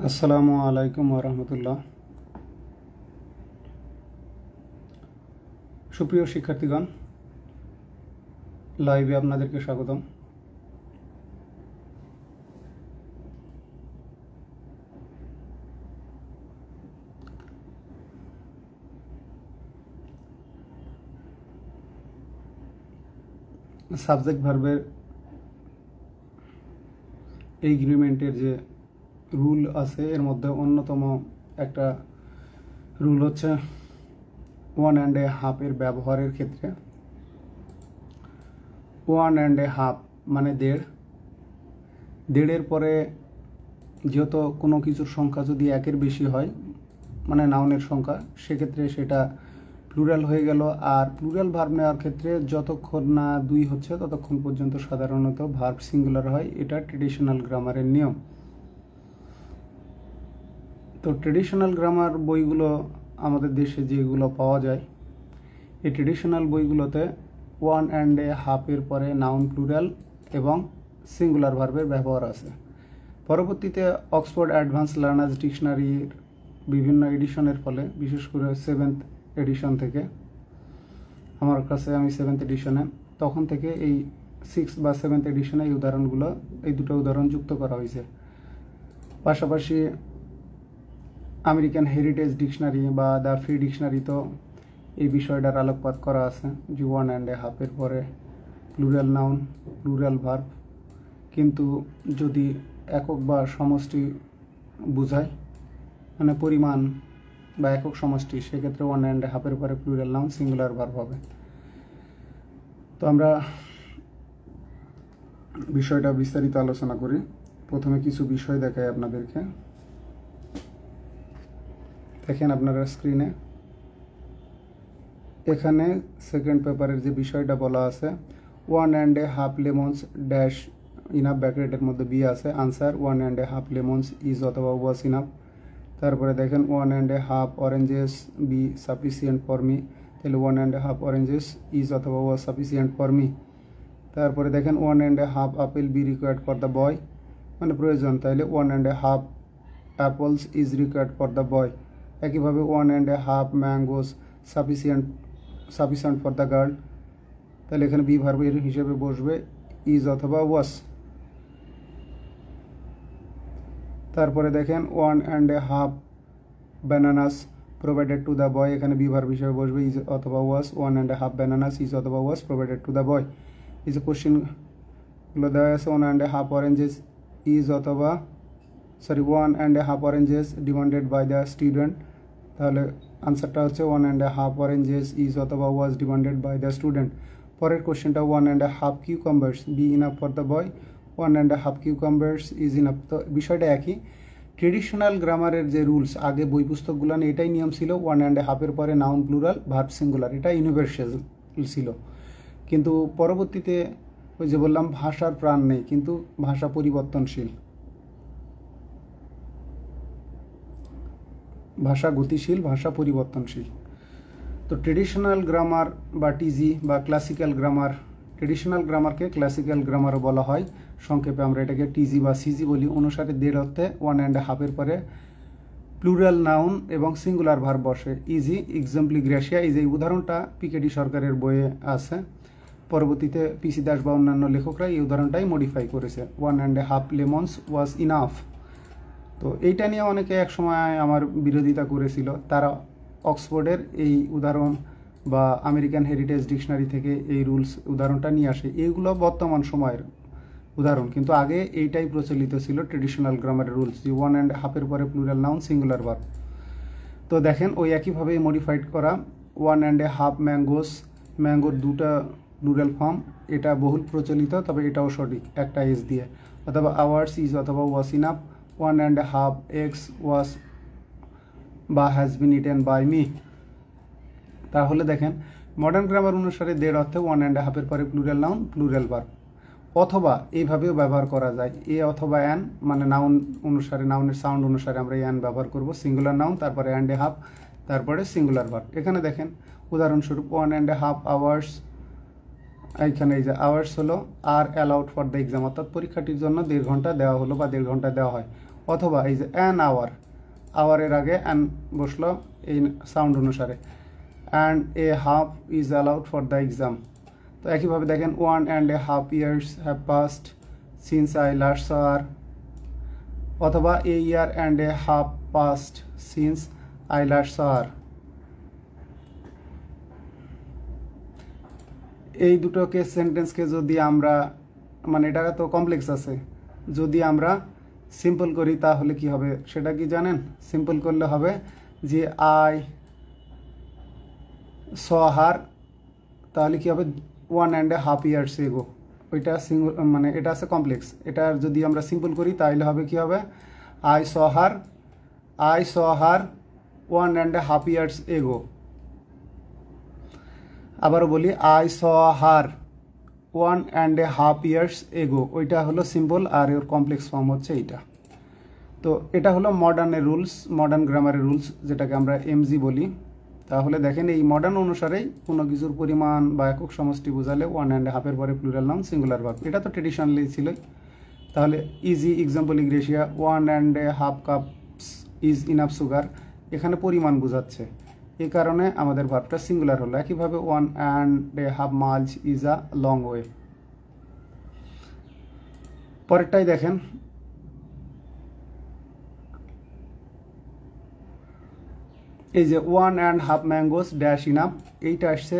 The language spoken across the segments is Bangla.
আসসালামু আলাইকুম ওরহমতুল্লাহ। সুপ্রিয় শিক্ষার্থীগণ, লাইভে আপনাদেরকে স্বাগতম। সাবজেক্ট ভার্বের এগ্রিমেন্টের যে রুল আছে এর মধ্যে অন্যতম একটা রুল হচ্ছে ওয়ান অ্যান্ড এ হাফ এর ব্যবহারের ক্ষেত্রে ওয়ান অ্যান্ড এ হাফ মানে দেড়ের পরে যেহেতু কোনো কিছুর সংখ্যা যদি একের বেশি হয় মানে নাউনের সংখ্যা, সেক্ষেত্রে সেটা প্লুরাল হয়ে গেল। আর প্লুরাল ভার্ব নেওয়ার ক্ষেত্রে যতক্ষণ না দুই হচ্ছে ততক্ষণ পর্যন্ত সাধারণত ভার্ব সিঙ্গুলার হয়। এটা ট্রেডিশনাল গ্রামারের নিয়ম। তো ট্রেডিশনাল গ্রামার বইগুলো আমাদের দেশে যেগুলো পাওয়া যায়, এই ট্রেডিশনাল বইগুলোতে ওয়ান অ্যান্ড এ হাফের পরে নাউন প্লুরাল এবং সিঙ্গুলার ভার্বের ব্যবহার আছে। পরবর্তীতে অক্সফোর্ড অ্যাডভান্স লার্নার্স ডিকশনারির বিভিন্ন এডিশনের ফলে, বিশেষ করে 7th এডিশন থেকে, আমার কাছে আমি 7th এডিশনে, তখন থেকে এই 6th বা 7th এডিশনে এই উদাহরণগুলো, এই দুটো উদাহরণ যুক্ত করা হয়েছে। পাশাপাশি আমেরিকান হেরিটেজ ডিকশনারি বা দ্য ফ্রি ডিকশনারি তো এই বিষয়টার আলোকপাত করা আছে যে ওয়ান অ্যান্ড এ হাফের পরে প্লুরাল নাউন প্লুরাল ভার্ব, কিন্তু যদি একক বা সমষ্টি বোঝায় মানে পরিমাণ বা একক সমষ্টি, সেক্ষেত্রে ওয়ান অ্যান্ড এ হাফের পরে প্লুরাল নাউন সিঙ্গুলার ভার্ব হবে। তো আমরা বিষয়টা বিস্তারিত আলোচনা করি। প্রথমে কিছু বিষয় দেখাই আপনাদেরকে। দেখেন আপনারা স্ক্রিনে, এখানে সেকেন্ড পেপারের যে বিষয়টা বলা আছে, one and a half lemons dash enough, ব্র্যাকেটের মধ্যে বি আছে, answer one and a half lemons is অথবা ওয়াজ ইনাফ। তারপরে দেখেন one and a half oranges be sufficient for me, তাহলে one and a half oranges is অথবা ওয়াজ সাফিসিয়েন্ট ফর মি। তারপরে দেখেন one and a half apple be required for the boy, মানে প্রয়োজন, তাহলে one and a half apples is required for the boy. একইভাবে one and a half mangoes sufficient for the girl, তাহলে এখানে বি ভার্বের হিসেবে বসবে ইজ অথবা ওয়াস। তারপরে দেখেন one and a half bananas provided to the boy, এখানে বি ভার্ব হিসেবে বসবে ইজ অথবা was. One and a half bananas is অথবা was provided to the boy. এই যে কোশ্চেনগুলো দেওয়া আছে, one and a half oranges is অথবা one and a half oranges demanded by the student, তাহলে আনসারটা হচ্ছে one and a half oranges is অথবা was demanded by the student. পরের কোশ্চেনটা one and a half cucumbers be enough for the boy, one and a half cucumbers is enough. তো বিষয়টা একই। ট্রেডিশনাল গ্রামারের যে রুলস, আগে বই পুস্তকগুলো এটাই নিয়ম ছিল, ওয়ান অ্যান্ড এ হাফের পরে নাউন প্লুরাল ভার্ব সিঙ্গুলার, এটা ইউনিভার্সাল ছিল। কিন্তু পরবর্তীতে ওই যে বললাম, ভাষার প্রাণ নেই, কিন্তু ভাষা পরিবর্তনশীল, ভাষা গতিশীল, ভাষা পরিবর্তনশীল। তো ট্রেডিশনাল গ্রামার বা টিজি বা ক্লাসিক্যাল গ্রামার, ট্রেডিশনাল গ্রামারকে ক্লাসিক্যাল গ্রামারও বলা হয়, সংক্ষেপে আমরা এটাকে টিজি বা সিজি বলি। অনুসারে দেড় অর্থে ওয়ান অ্যান্ড হাফের পরে প্লুরাল নাউন এবং সিঙ্গুলার ভার্ব বসে। ইজি এক্সাম্পলি গ্রেসিয়া, এই যে উদাহরণটা পিকেডি সরকারের বইয়ে আছে। পরবর্তীতে পিসি দাস বা অন্যান্য লেখকরা এই উদাহরণটাই মডিফাই করেছে, one and half lemons was enough. তো এইটা নিয়ে অনেকে একসময় আমার বিরোধিতা করেছিল। তারা অক্সফোর্ডের এই উদাহরণ বা আমেরিকান হেরিটেজ ডিকশনারি থেকে এই রুলস উদাহরণটা নিয়ে আসে। এইগুলো বর্তমান সময়ের উদাহরণ, কিন্তু আগে এইটাই প্রচলিত ছিল ট্রেডিশনাল গ্রামারের রুলস, যে ওয়ান অ্যান্ড হাফের পরে প্লুরাল নাউন সিঙ্গুলার ভার্ব। তো দেখেন ওই একইভাবেই মডিফাইড করা, one and a half mangoes, ম্যাঙ্গোর দুটা প্লুরাল ফর্ম, এটা বহুল প্রচলিত, তবে এটাও সঠিক একটা এস দিয়ে। অথবা আওয়ার্স ইজ অথবা was enough, one and a half eggs was বা has been eaten by me. তাহলে দেখেন মডার্ন গ্রামার অনুসারে দেড় অর্থে ওয়ান অ্যান্ড হাফের পরে প্লুরাল নাউন প্লুরাল ভার্ব। অথবা এইভাবেও ব্যবহার করা যায়, এ অথবা অ্যান, মানে নাউন অনুসারে, নাউনের সাউন্ড অনুসারে আমরা অ্যান ব্যবহার করব, সিঙ্গুলার নাউন তারপরে অ্যান্ড এ হাফ তারপরে সিঙ্গুলার ভার্ব। এখানে দেখেন উদাহরণস্বরূপ one and a half hours, এইখানে এই যে আওয়ার্স হলো আর অ্যালাউড ফর দ্য এক্সাম, অর্থাৎ পরীক্ষাটির জন্য 1.5 ঘন্টা দেওয়া হলো বা 1.5 ঘন্টা দেওয়া হয়। অথবা এই যে অ্যান আওয়ার, আওয়ারের আগে অ্যান বসলো এই সাউন্ড অনুসারে, and a half is allowed for the exam. তো একইভাবে দেখেন 1.5 years have past since I last saw her, অথবা a year and a half past since I last saw her. এই দুটোকে সেন্টেন্সকে যদি আমরা, মানে এটা তো কমপ্লেক্স আছে, যদি আমরা সিম্পল করি তাহলে কি হবে সেটা কি জানেন? সিম্পল করলে হবে যে আই স হার, তাহলে কি হবে 1.5 years ago। ওইটা মানে এটা আছে কমপ্লেক্স, এটা যদি আমরা সিম্পল করি তাহলে হবে কি হবে I saw her 1.5 years ago। আবারও বলি I saw her 1.5 years ago, ওইটা হলো সিম্পল আর এর কমপ্লেক্স ফর্ম হচ্ছে এইটা। তো এটা হলো মডার্নের রুলস, মডার্ন গ্রামারের রুলস, যেটাকে আমরা এমজি বলি। তাহলে দেখেন এই মডার্ন অনুসারেই কোনো কিছুর পরিমাণ বা একক সমষ্টি বোঝালে 1.5 এর পরে প্লুরাল নাউন সিঙ্গুলার ভার্ব, এটা তো ট্রেডিশনালি ছিল। তাহলে ইজি এক্সাম্পল ইংরেশিয়া 1.5 কাপস ইজ ইনাফ সুগার, এখানে পরিমাণ বোঝাচ্ছে, এই কারণে আমাদের ভার্বটা সিঙ্গুলার হলো। একইভাবে 1.5 miles is a long way. পরেরটাই দেখেন, এই যে 1.5 ম্যাঙ্গোস ড্যাশ ইনাফ, এইটা আসছে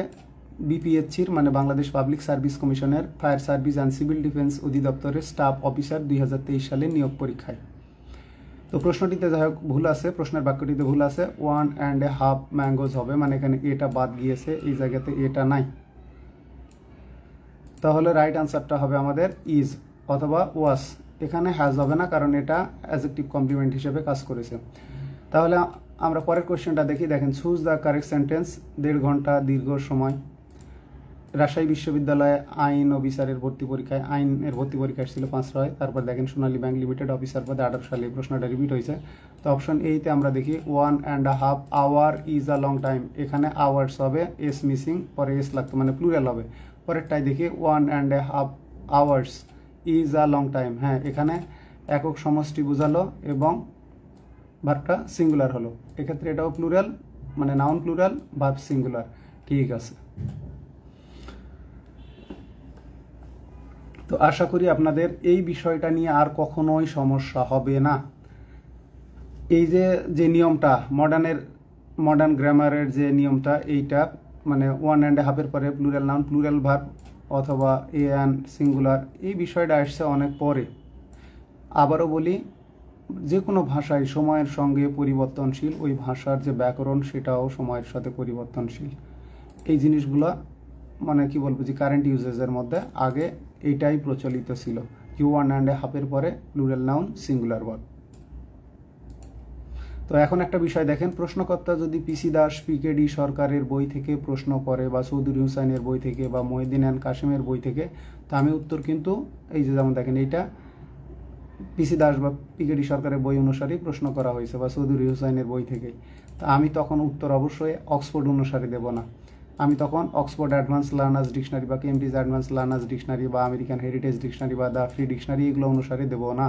বিপিএসসির মানে বাংলাদেশ পাবলিক সার্ভিস কমিশনের fire service and civil defence অধিদপ্তরের স্টাফ অফিসার 2023 সালের নিয়োগ পরীক্ষায়। তো প্রশ্নটিতে যাই হোক ভুল আছে, প্রশ্নের বাক্যটিতে ভুল আছে, 1.5 ম্যাঙ্গোস হবে, মানে এখানে এটা বাদ গিয়েছে, এই জায়গাতে এটা নাই। তাহলে রাইট আনসারটা হবে আমাদের ইজ অথবা ওয়াস, এখানে হ্যাজ হবে না কারণ এটা অ্যাডজেক্টিভ কমপ্লিমেন্ট হিসেবে কাজ করেছে। তাহলে আমরা পরের কোশ্চেনটা দেখি। দেখেন, চুজ দ্য কারেক্ট সেন্টেন্স। 1.5 ঘন্টা দীর্ঘ সময়। রাজশাহী বিশ্ববিদ্যালয়ে আইন ও বিচারের ভর্তি পরীক্ষায়, আইনের ভর্তি পরীক্ষা ছিল 5 তারপর দেখেন সোনালী ব্যাংক লিমিটেড অফিসার পদে 18 সালে প্রশ্নটা রিপিট হয়েছে। তো অপশন এইতে আমরা দেখি 1.5 hour is a long time, এখানে আওয়ার্স হবে, এস মিসিং, পরে এস লাগতো মানে প্লুরাল হবে। পরেরটাই দেখি 1.5 hours is a long time, হ্যাঁ এখানে একক সমষ্টি বোঝালো এবং ভার্বটা সিঙ্গুলার হলো, এক্ষেত্রে এটাও প্লুরাল মানে নাউন প্লুরাল, ভার্ব সিঙ্গুলার, ঠিক আছে। তো আশা করি আপনাদের এই বিষয়টা নিয়ে আর কখনোই সমস্যা হবে না। এই যে নিয়মটা মডার্ন গ্রামারের যে নিয়মটা, এইটা মানে 1.5 এর পরে প্লুরাল নাউন প্লুরাল ভার্ব অথবা এ অ্যান সিঙ্গুলার, এই বিষয়টা আসছে অনেক পরে। আবারও বলি, যে কোনো ভাষায় সময়ের সঙ্গে পরিবর্তনশীল, ওই ভাষার যে ব্যাকরণ সেটাও সময়ের সাথে পরিবর্তনশীল। এই জিনিসগুলো মানে কি বলবো যে কারেন্ট ইউজেসের মধ্যে আগে এইটাই প্রচলিত ছিল, 1.5 এর পরে প্লুরাল নাউন সিঙ্গুলার ভার্ব। তো এখন একটা বিষয় দেখেন, প্রশ্নকর্তা যদি পিসি দাস পিকেডি সরকারের বই থেকে প্রশ্ন করে বা চৌধুরী হুসাইনের বই থেকে বা মহিউদ্দিন এন্ড কাসেমের বই থেকে, তো আমি উত্তর কিন্তু এই যে যেমন দেখেন এইটা পিসি দাস বা পিকেডি সরকারের বই অনুসারেই প্রশ্ন করা হয়েছে বা চৌধুরী হুসাইনের বই থেকে, তা আমি তখন উত্তর অবশ্যই অক্সফোর্ড অনুসারে দেব না। আমি তখন অক্সফোর্ড অ্যাডভান্স লার্নার্স ডিকশনারি বা কেমব্রিজ অ্যাডভান্স লার্নার্স ডিকশনারি বা আমেরিকান হেরিটেজ ডিকশনারি বা দ্য ফ্রি ডিকশনারি এগুলো অনুসারে দেব না।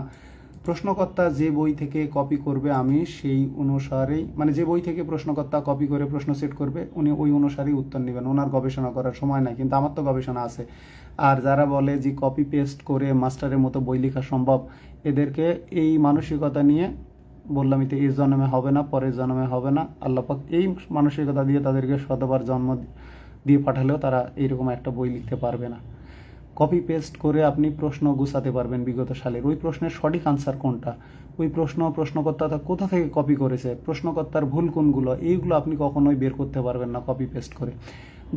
প্রশ্নকর্তা যে বই থেকে কপি করবে আমি সেই অনুসারেই, মানে যে বই থেকে প্রশ্নকর্তা কপি করে প্রশ্ন সেট করবে উনি ওই অনুসারেই উত্তর নেবেন, ওনার গবেষণা করার সময় নাই। কিন্তু আমার তো গবেষণা আছে। আর যারা বলে যে কপি পেস্ট করে মাস্টারের মতো বই লেখা সম্ভব, এদেরকে এই মানসিকতা নিয়ে বললাম তো এই জন্মে হবে না, পরের জন্মে হবে না। আল্লাপাক এই মানসিকতা দিয়ে তাদেরকে শতবার জন্ম দিয়ে পাঠালেও তারা এইরকম একটা বই লিখতে পারবে না। কপি পেস্ট করে আপনি প্রশ্ন গুছাতে পারবেন বিগত সালের, ওই প্রশ্নের সঠিক আনসার কোনটা, ওই প্রশ্নকর্তা কোথা থেকে কপি করেছে, প্রশ্নকর্তার ভুল কোনগুলো, এইগুলো আপনি কখনোই বের করতে পারবেন না কপি পেস্ট করে।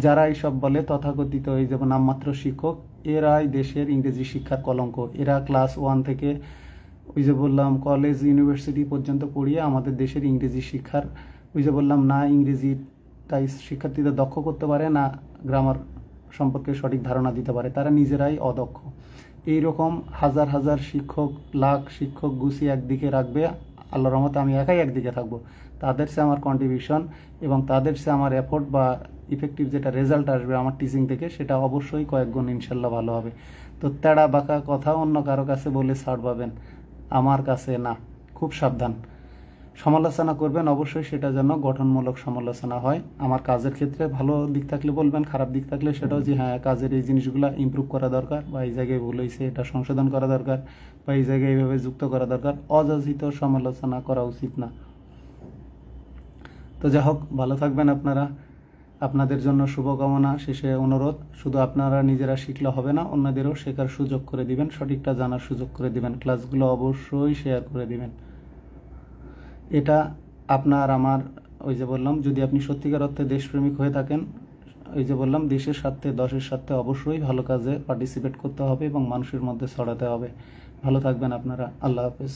যারা এইসব বলে তথাকথিত এই যেমন নামমাত্র শিক্ষক, এরাই দেশের ইংরেজি শিক্ষার কলঙ্ক। এরা ক্লাস 1 থেকে ওই যে বললাম কলেজ ইউনিভার্সিটি পর্যন্ত পড়িয়ে আমাদের দেশের ইংরেজি শিক্ষার, ওই যে বললাম না ইংরেজি তাই শিক্ষার্থীদের দক্ষ করতে পারে না, গ্রামার সম্পর্কে সঠিক ধারণা দিতে পারে, তারা নিজেরাই অদক্ষ। এইরকম হাজার হাজার শিক্ষক, লাখ শিক্ষক গুছিয়ে একদিকে রাখবে, আল্লাহর রহমতে আমি একাই একদিকে থাকবো। তাদের চেয়ে আমার কন্ট্রিবিউশন এবং তাদের চেয়ে আমার এফোর্ট বা ইফেক্টিভ যেটা রেজাল্ট আসবে আমার টিচিং থেকে, সেটা অবশ্যই কয়েক গুণ ইনশাল্লাহ ভালো হবে। তো তেড়া বাঁকা কথা অন্য কারো কাছে বলে ছাড় পাবেন, আমার কাছে না। খুব সাবধান। সমালোচনা করবেন অবশ্যই, সেটা যেন গঠনমূলক সমালোচনা হয়। আমার কাজের ক্ষেত্রে ভালো দিক থাকলে বলবেন, খারাপ দিক থাকলে সেটাও যে হ্যাঁ কাজের এই জিনিসগুলো ইমপ্রুভ করা দরকার, বা এই জায়গায় ভুল হয়েছে এটা সংশোধন করা দরকার, বা এই জায়গায় এইভাবে যুক্ত করা দরকার। অযাচিত সমালোচনা করা উচিত না। তো যাই হোক, ভালো থাকবেন আপনারা। আপনাদের জন্য শুভকামনা। শেষে অনুরোধ, শুধু আপনারা নিজেরা শিখলে হবে না, অন্যদেরও শেখার সুযোগ করে দিবেন, সঠিকটা জানার সুযোগ করে দিবেন। ক্লাসগুলো অবশ্যই শেয়ার করে দিবেন। এটা আপনার আমার, ওই যে বললাম, যদি আপনি সত্যিকার অর্থে দেশপ্রেমিক হয়ে থাকেন, ওই যে বললাম, দেশের স্বার্থে দশের স্বার্থে অবশ্যই ভালো কাজে পার্টিসিপেট করতে হবে এবং মানুষের মধ্যে ছড়াতে হবে। ভালো থাকবেন আপনারা। আল্লাহ হাফেজ।